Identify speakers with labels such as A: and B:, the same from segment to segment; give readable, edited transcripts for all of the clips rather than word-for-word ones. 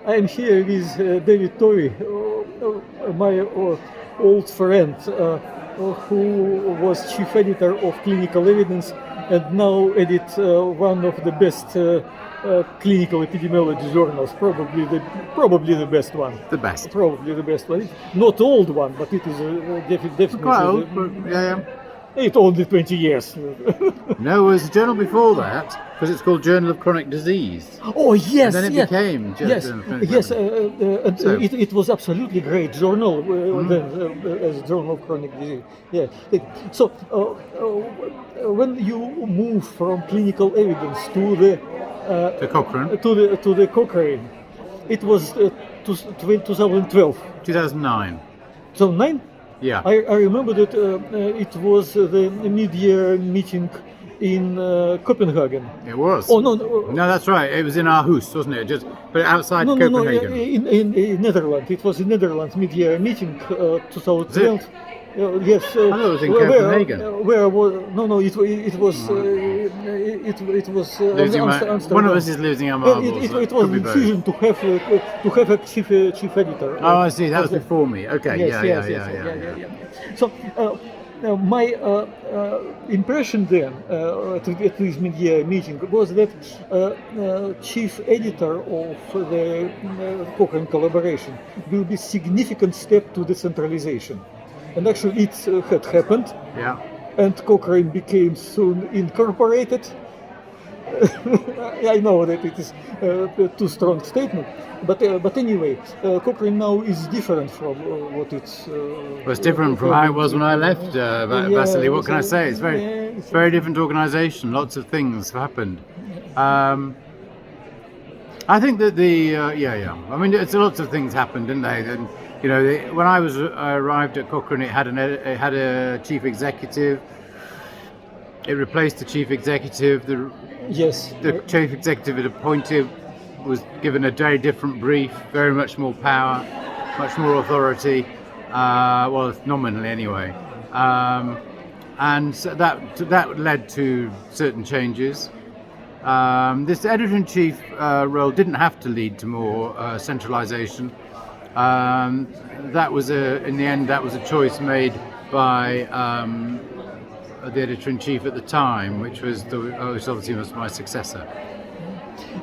A: I'm here with David Tovey, my old friend, who was chief editor of Clinical Evidence and now edit one of the best clinical epidemiology journals, probably the best one.
B: The best.
A: Probably the best one. Not old one, but it is definitely.
B: Quite old, but yeah.
A: It's only 20 years.
B: No, it was a journal before that, because it's called Journal of Chronic Disease.
A: Oh yes,
B: and then it became Journal of Chronic Disease.
A: It was absolutely great journal then, as Journal of Chronic Disease. Yeah. So when you move from clinical evidence to the
B: Cochrane,
A: to the Cochrane, it was 2012.
B: 2009.
A: 2009.
B: Yeah.
A: I remember that it was the mid-year meeting in Copenhagen.
B: It was.
A: Oh no,
B: no, that's right. It was in Aarhus, wasn't it? But outside Copenhagen.
A: In Netherlands. It was in Netherlands mid-year meeting 2012. Yes.
B: I thought it was in Copenhagen.
A: Where was? No. It was. It was.
B: Amsterdam. One of us is losing our marbles.
A: It was a decision to have a chief editor.
B: Oh, I see. That was before me. Okay.
A: Yes,
B: Yeah.
A: So. My impression then at this mid-year meeting was that chief editor of the Cochrane collaboration will be a significant step to decentralization. And actually it had happened.
B: Yeah.
A: And Cochrane became soon incorporated. I know that it is a too strong statement, but anyway, Cochrane now is different from what it's.
B: Well, it's different from how it was when I left, Vasily. What can I say? It's very different organisation. Lots of things have happened. I think that I mean, lots of things happened, didn't they? And, when I arrived at Cochrane, it had a chief executive. It replaced the chief executive. The chief executive it appointed was given a very different brief, very much more power, much more authority, well, nominally anyway. And so that led to certain changes. This editor-in-chief role didn't have to lead to more centralization. That was in the end, that was a choice made by the editor-in-chief at the time, which obviously was my successor.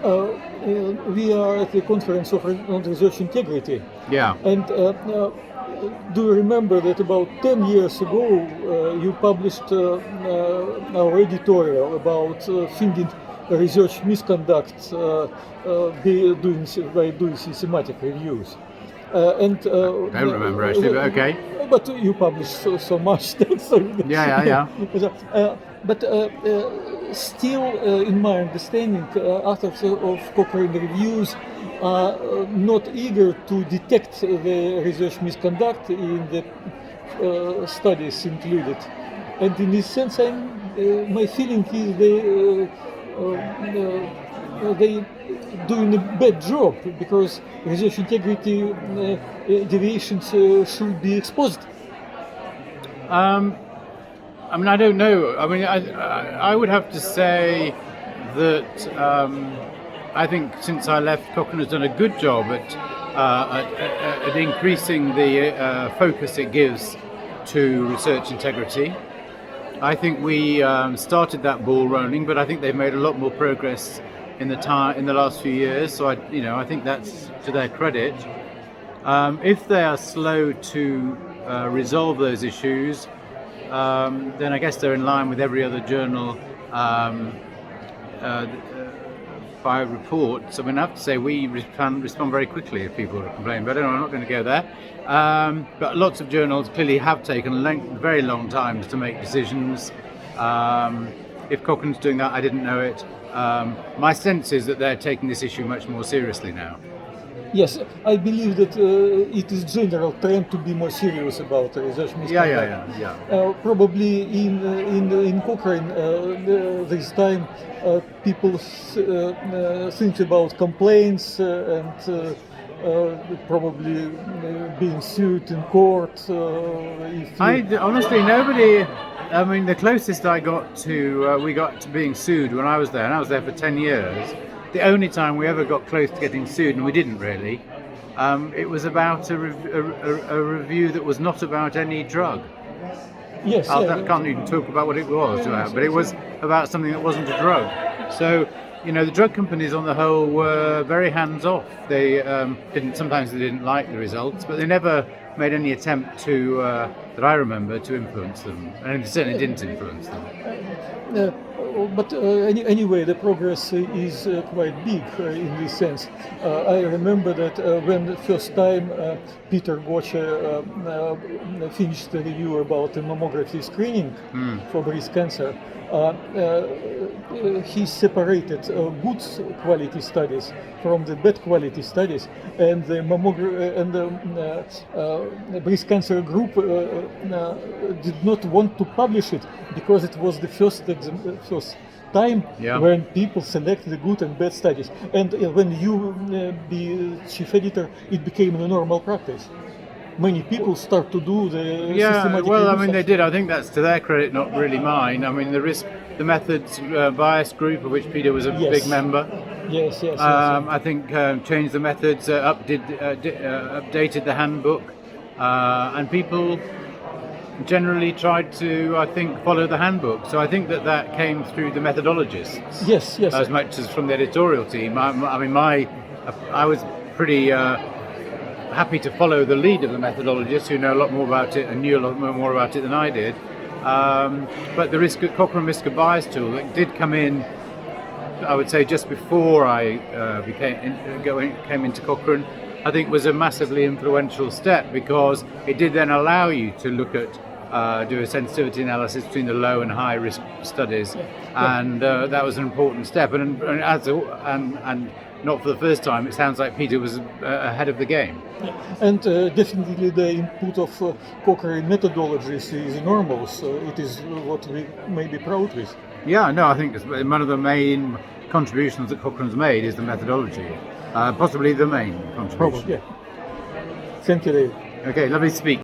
A: We are at the conference on research integrity.
B: Yeah.
A: And do you remember that about 10 years ago you published our editorial about finding research misconduct by doing systematic reviews? I don't
B: remember actually, but okay.
A: But you published so much.
B: Yeah.
A: But still, in my understanding, authors of Cochrane reviews are not eager to detect the research misconduct in the studies included. And in this sense, my feeling is they doing a bad job, because research integrity deviations should be exposed.
B: I mean, I don't know. I mean, I would have to say that I think since I left, Cochrane has done a good job at increasing the focus it gives to research integrity. I think we started that ball rolling, but I think they've made a lot more progress in the last few years. So I think that's to their credit. If they are slow to resolve those issues, then I guess they're in line with every other journal by report. So I have to say we respond very quickly if people complain. But I'm not going to go there. But lots of journals clearly have taken very long times to make decisions. If Cochrane's doing that, I didn't know it. My sense is that they're taking this issue much more seriously now.
A: Yes, I believe that it is general trend to be more serious about research misconduct.
B: Yeah.
A: Probably in Cochrane this time people think about complaints and probably being sued in court.
B: Honestly, nobody. I mean, the closest we got to being sued when I was there, and I was there for 10 years, the only time we ever got close to getting sued, and we didn't really, it was about a review that was not about any drug.
A: Yes.
B: I can't even talk about what it was about, but it was about something that wasn't a drug. So, the drug companies on the whole were very hands-off. They sometimes they didn't like the results, but they never made any attempt to, that I remember, to influence them, and it certainly didn't influence them.
A: But anyway, the progress is quite big in this sense. I remember that when the first time Peter Goche finished the review about the mammography screening for breast cancer, he separated good quality studies from the bad quality studies, and the breast cancer group did not want to publish it because it was the first time when people select the good and bad studies, and when you be chief editor, it became a normal practice. Many people start to do the systematic
B: well, I
A: review
B: mean, they
A: section.
B: did. I think that's to their credit, not really mine. I mean, the methods bias group, of which Peter was a big member.
A: Yes.
B: I think changed the methods, updated the handbook, and people generally tried to, I think, follow the handbook. So I think that came through the methodologists.
A: Yes.
B: As much as from the editorial team. I was pretty happy to follow the lead of the methodologists, who know a lot more about it and knew a lot more about it than I did. But the Cochrane risk of bias tool that did come in, I would say, just before I came into Cochrane, I think was a massively influential step, because it did then allow you to look at do a sensitivity analysis between the low and high risk studies, and that was an important step. And not for the first time, it sounds like Peter was ahead of the game.
A: And definitely the input of Cochrane methodologies is enormous. It is what we may be proud with.
B: Yeah, no, I think one of the main contributions that Cochrane's made is the methodology. Possibly the main contribution.
A: Probably, yeah. Thank you, David.
B: Okay, lovely to speak.